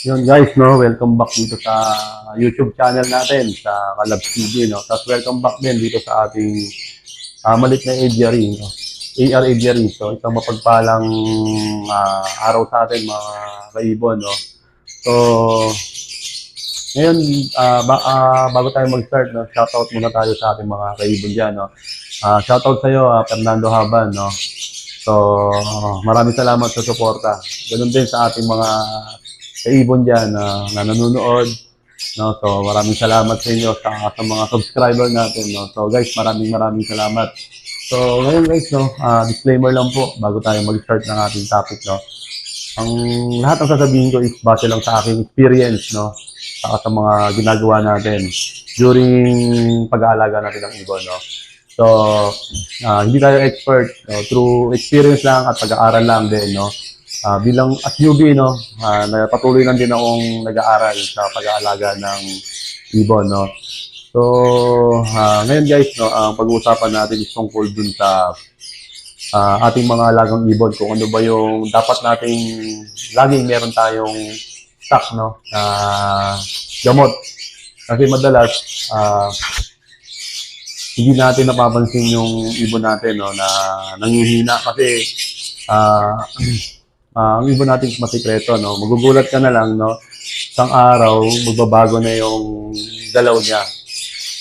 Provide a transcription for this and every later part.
Yun guys, no, welcome back dito sa YouTube channel natin, sa Kalabs TV, no. Tapos welcome back din dito sa ating malit na aviary, no. AR aviary. So, isang mapagpalang araw sa atin, mga kaibon, no. So, ngayon, bago tayo mag-start, no, shoutout muna tayo sa ating mga kaibon dyan, no. Shoutout sa iyo, Fernando Haban, no. So, maraming salamat sa suporta. Ganun din sa ating mga kaibon dyan na nanonood. No? So, maraming salamat sa inyo sa mga subscriber natin. No? So, guys, maraming salamat. So, ngayon guys, no, disclaimer lang po bago tayo mag-start ng ating topic. No? Ang lahat ng sasabihin ko is base lang sa aking experience, no? Saka sa mga ginagawa natin during pag-aalaga natin ng ibon. No? So, hindi tayo expert. No? Through experience lang at pag-aaral lang din. No? Bilang as newbie, no, patuloy lang din akong nag-aaral sa pag-aalaga ng ibon, no. So, ngayon guys, no, ang pag-uusapan natin is tungkol dun sa ating mga alagang ibon, kung ano ba yung dapat nating laging meron tayong stock, no, gamot. Kasi madalas, hindi natin napapansin yung ibon natin, no, na nanghihina kasi ang ibon natin masikreto, no? Magugulat ka na lang, no? Isang araw, magbabago na yung galaw niya.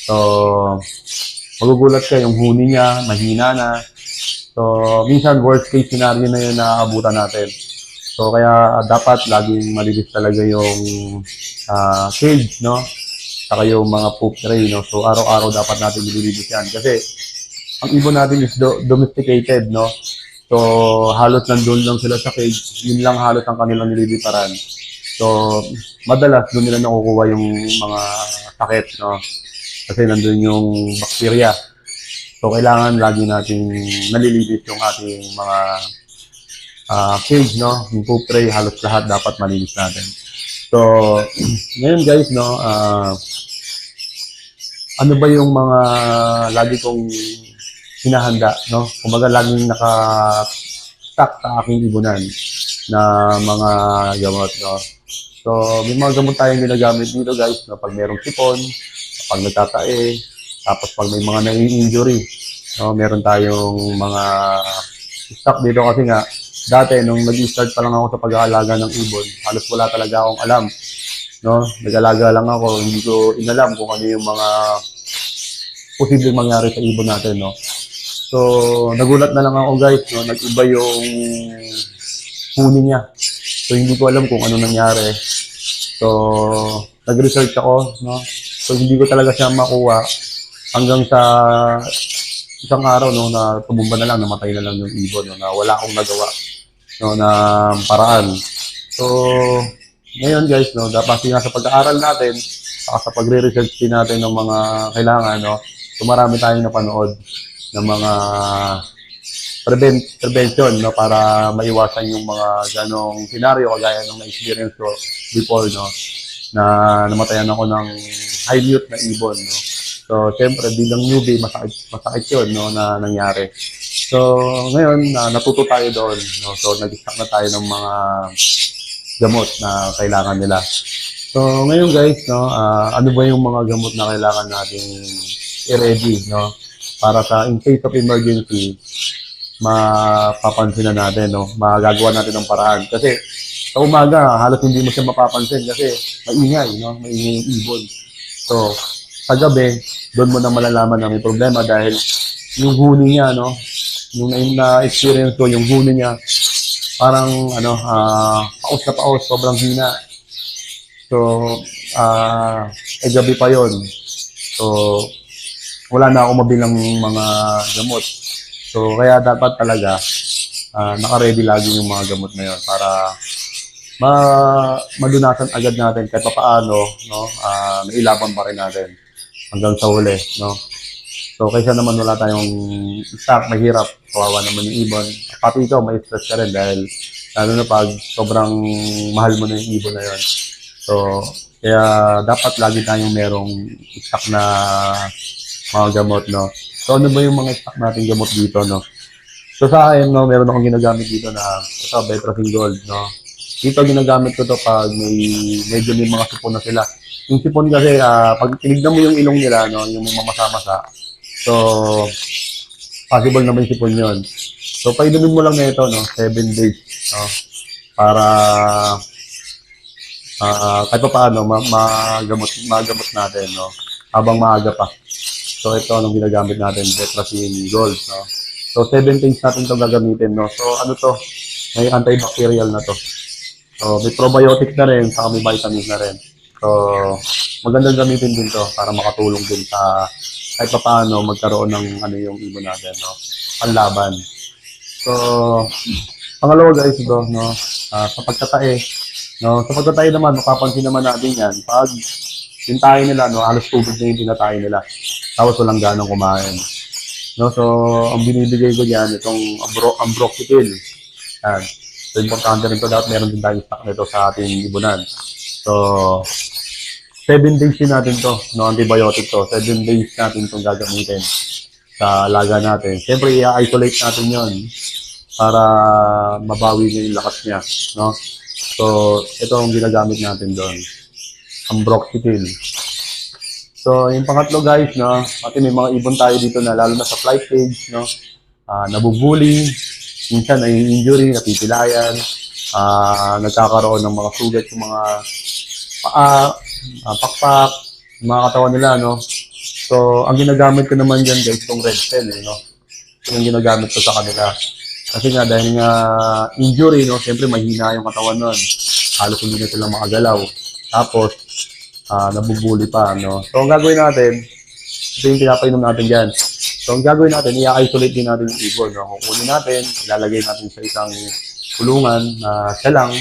So, magugulat ka yung huni niya, mahina na. So, minsan worst case scenario na yun na aabutan natin. So, kaya dapat laging malinis talaga yung cage, no? Saka yung mga poop tray, no? So, araw-araw dapat natin nililinis yan. Kasi, ang ibon natin is domesticated, no? So, halos nandun lang sila sa cage. Yun lang halos ang kanilang nililiparan. So, madalas doon nila nakukuha yung mga sakit, no? Kasi nandun yung bacteria. So, kailangan lagi nating nalilinis yung ating mga cage, no? Yung poop tray, halos lahat dapat malinis natin. So, ngayon guys, no? Ano ba yung mga lagi kong hinahanda, no? Kumbaga laging naka-stack sa aking ibunan na mga gamot, no? So, may mga gamot tayong ginagamit dito, guys, no? Pag merong sipon, pag nagtatae, tapos pag may mga nai-injury, no? Meron tayong mga stock dito kasi nga, dati, nung nag-start pa lang ako sa pag-aalaga ng ibon, halos wala talaga akong alam, no? Nag-alaga lang ako, hindi ko inalam kung ano yung mga posibleng mangyari sa ibon natin, no? So, nagulat na lang ako guys, no? Nag-iba yung huni niya. So, hindi ko alam kung ano nangyari. So, nag-research ako, no? So, hindi ko talaga siya makuha hanggang sa isang araw, no, na tumumba na lang, namatay na lang yung ibon, no, na wala akong nagawa, no, na paraan. So, ngayon guys, no, dapat sa pag-aaral natin, saka sa pagre-research din natin ng mga kailangan, no, so marami tayong napanood ng mga prevention, no, para maiwasan yung mga ganong scenario kagaya ng na-experience ko before, no, na namatayan ako ng high mute na ibon, no. So, siyempre, bilang newbie, masakit yun, no, na nangyari. So, ngayon, natuto tayo doon, no. So, nag-stock na tayo ng mga gamot na kailangan nila. So, ngayon guys, no, ano ba yung mga gamot na kailangan natin i-ready, no? Para sa in case of emergency, mapapansin na natin, no? Magagawa natin ng paraan. Kasi sa umaga, halos hindi mo siya mapapansin kasi maingay, no? Maingay yung ibon. So, sa gabi, doon mo na malalaman na may problema dahil yung huni niya, no? Yung na-experience ko, yung huni niya, parang, paus na paus, sobrang hina. So, gabi pa yon. So, wala na akong mabilang mga gamot. So, kaya dapat talaga naka-ready lagi yung mga gamot na yun para madunasan agad natin kahit paano, no, mailaban pa rin natin hanggang sa huli, no. So, kaysa naman wala tayong stock, mahirap, kawawa naman yung ibon. Pati ikaw, may stress ka rin dahil lalo na pag sobrang mahal mo na yung ibon na yun. So, kaya dapat lagi tayong merong stock na mga gamot, no. So, ano ba yung mga stock nating gamot dito, no? So, sa akin, no, meron akong ginagamit dito na ito, Betrafin Gold, no. Dito ginagamit ko to pag medyo may mga sipon na sila. Yung sipon kasi, pag tinignan mo yung ilong nila, no, yung may mamasa-masa, so, possible na may sipon yun. So, painumin mo lang na ito, no, 7 days, no, para, kahit pa paano, magamot natin, no, habang maaga pa. So, ito, anong ginagamit natin, Tetrasin Gold, no. So, 7 days natin ito gagamitin, no. So, ano to, may antibacterial na to. So, may probiotics na rin, saka may vitamins na rin. So, magandang gamitin din to para makatulong din sa kahit pa paano magkaroon ng ano yung ibon natin, no? Panlaban. So, pangalawa guys, ito, no? Sa pagtatae, no? Sa pagtatae naman, mapapansin naman natin yan. Pag yung tayo nila, no? Halos tubig na yung tinatae nila. Tapos walang ganong kumain. No? So, ang binibigay ko dyan, itong ambroxetil. Yan. So, importante rin ito. Dapat meron din tayong stock nito sa ating ibunan. So, 7 days din natin to, no, antibiotic to. 7 days natin itong gagamitin sa alaga natin. Siyempre, i-isolate natin yon para mabawi niya yung lakas niya, no. So, ito ang ginagamit natin doon. Ambroxetil. So, yung pangatlo guys, no, pati may mga ibon tayo dito na lalo na sa flight cage, no, nabubuli, minsan ay injury, napipilayan, nagkakaroon ng mga sugat yung mga paa, pakpak, mga katawan nila, no. So, ang ginagamit ko naman dyan guys, itong red cell, no. Ito yung ginagamit ko sa kanila. Kasi nga, dahil nga injury, no, siyempre mahina yung katawan nun. Halos hindi na sila makagalaw. Tapos, nabubuli pa, no. So, ang gagawin natin, ito yung pinapainom natin dyan. So, ang gagawin natin, i-isolate din natin yung ibon, no. Kukunin natin, ilalagay natin sa isang kulungan na siya lang,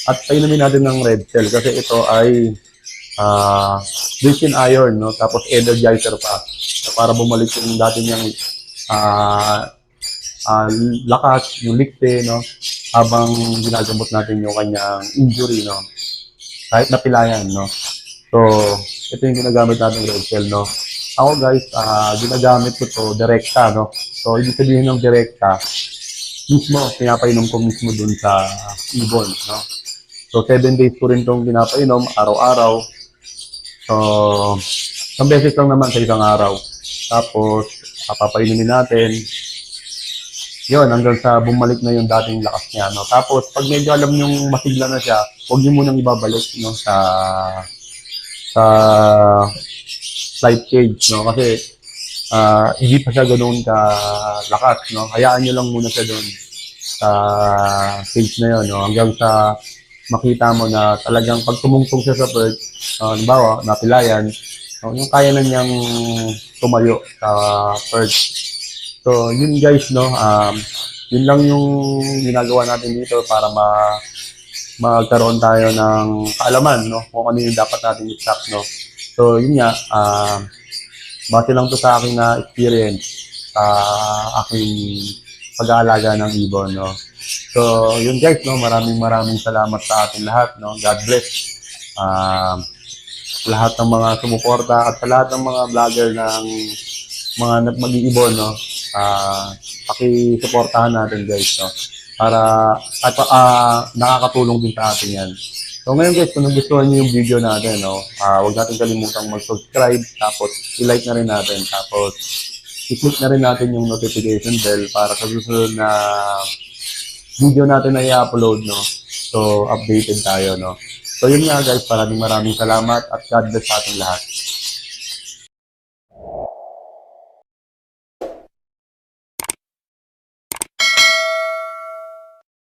at painumin natin ng red cell kasi ito ay rich in iron, no? Tapos energizer pa. So, para bumalik yung dati niyang lakas, yung likte, no? Habang ginagamot natin yung kanyang injury, no? Kahit napilayan, no? So, ito yung ginagamit natin red cell, no? Ako guys, ginagamit ko to direkta, no? So, ibig sabihin ng direkta, mismo, pinapainom ko mismo dun sa ibon, no? So, 7 days ko rin itong pinapainom, araw-araw. So, isang beses lang naman sa isang araw. Tapos, papainumin natin. Yun, hanggang sa bumalik na yung dating lakas niya, no? Tapos, pag medyo alam yung masigla na siya, huwag niyo munang ibabalik, no? Sa flight cage, no? Kasi, hindi pa siya ganoon ka lakas, no? Hayaan niyo lang muna siya doon sa cage na yun, no? Hanggang sa makita mo na talagang pag tumungtong siya sa perch, halimbawa, napilayan, yung kaya na niyang tumayo sa perch. So, yun guys, no, yun lang yung ginagawa natin dito para magkaroon tayo ng kaalaman, no, kung ano yung dapat natin i-stock, no. So, yun nga, base lang to sa aking na experience, sa aking pag-aalaga ng ibon, no. So, yun guys, no, maraming salamat sa ating lahat, no. God bless. Lahat ng mga sumuporta at sa lahat ng mga vlogger ng mga mag-iibon, no. Paki-suportahan natin guys, no. Para at nakakatulong din sa atin yan. So ngayon guys, kung nagustuhan niyo yung video natin, no, huwag natin kalimutang mag-subscribe, tapos i-like na rin natin, tapos i-click na rin natin yung notification bell para sa susunod na video natin na i-upload, no. So, updated tayo, no. So, yun nga guys, maraming salamat at God bless sa ating lahat.